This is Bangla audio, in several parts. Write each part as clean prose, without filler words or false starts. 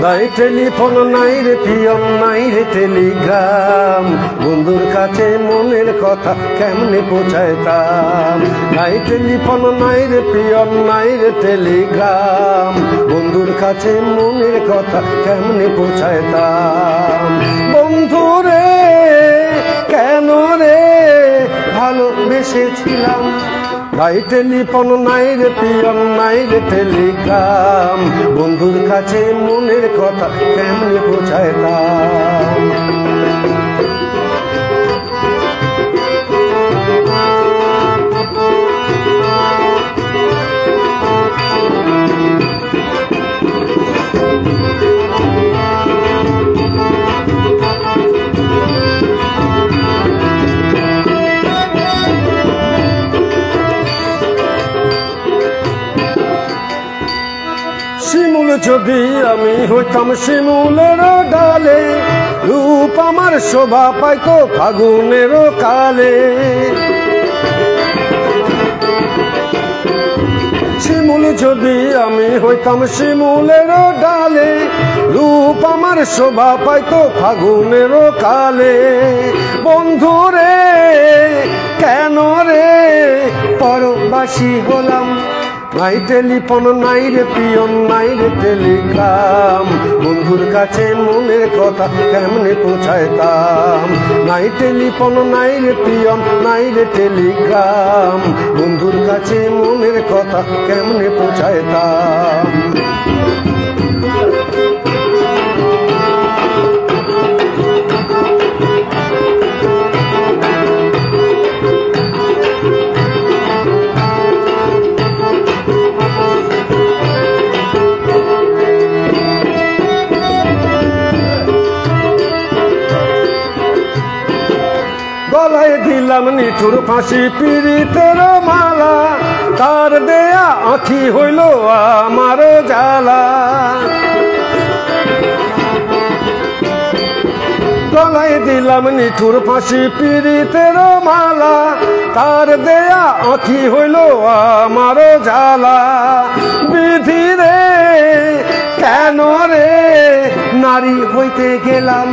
নাই টেলিফোন নাই রে পিয়ন নাই রে টেলিগ্রাম, বন্ধুর কাছে মনের কথা কেমনে পৌঁছাইতাম। নাই টেলিফোন নাই রে পিয়ন নাই রে টেলিগ্রাম, বন্ধুর কাছে মনের কথা কেমনে পৌঁছাইতাম। বন্ধু রে কেন রে ভালোবেসেছিলাম, নাই টেলিফোন নাই রে পিয়ন নাই রে টেলিগ্রাম, বন্ধুর কাছে মনের কথা কেমনে পৌঁছাইতাম। শিমুল যদি আমি হইতাম শিমুলের ডালে, রূপ আমার শোভা পাইতো ফাগুনের কালে। শিমুল যদি আমি হইতাম শিমুলের ডালে, রূপ আমার শোভা পাইতো ফাগুনের কালে। বন্ধু রে কেন রে পরবাসী হলাম, নাই টেলিফোন নাই রে পিয়ন নাই রে টেলিগ্রাম, বন্ধুর কাছে মনের কথা কেমনে পৌঁছাইতাম। নাই টেলিফোন নাই রে পিয়ন নাই রে টেলিগ্রাম, বন্ধুর কাছে মনের কথা কেমনে পৌঁছাইতাম। গলায় দিলাম নিঠুর ফাঁসি পীড়িতের মালা, তার দেয়া আঁখি হইল আমার জ্বালা। গলায় দিলাম নিঠুর ফাঁসি পীড়িতের মালা, তার দেয়া আঁখি হইল আমার জ্বালা। বিধি রে কেন রে নারী হইতে গেলাম,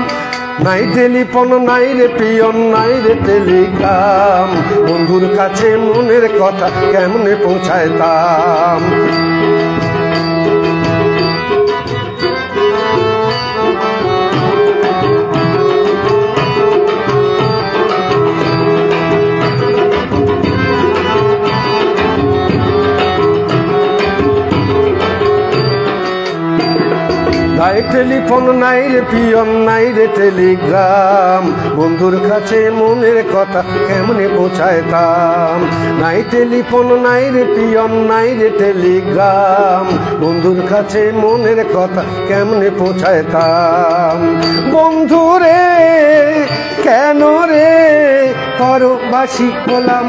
নাই টেলিফোন নাই রে পিয়ন নাই রে টেলিগ্রাম, বন্ধুর কাছে মনের কথা কেমনে পৌঁছাইতাম। নাই টেলিফোন নাই রে পিয়ন নাই রে টেলিগ্রাম, বন্ধুর কাছে মনের কথা কেমনে পৌঁছাইতাম। নাই টেলিফোন নাই রে পিয়ন নাই রে টেলিগ্রাম, বন্ধুর কাছে মনের কথা কেমনে পৌঁছাইতাম। বন্ধু রে কেন রে পরবাসী হলাম,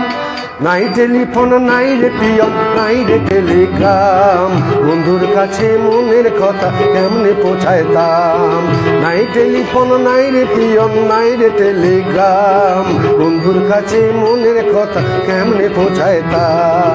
নাই টেলিফোন নাই রে পিয়ন নাই রে টেলিগ্রাম, বন্ধুর কাছে মনের কথা কেমনে পৌঁছাইতাম। নাই টেলিফোন নাই রে পিয়ন নাই রে টেলিগ্রাম, বন্ধুর কাছে মনের কথা কেমনে পৌঁছাইতাম।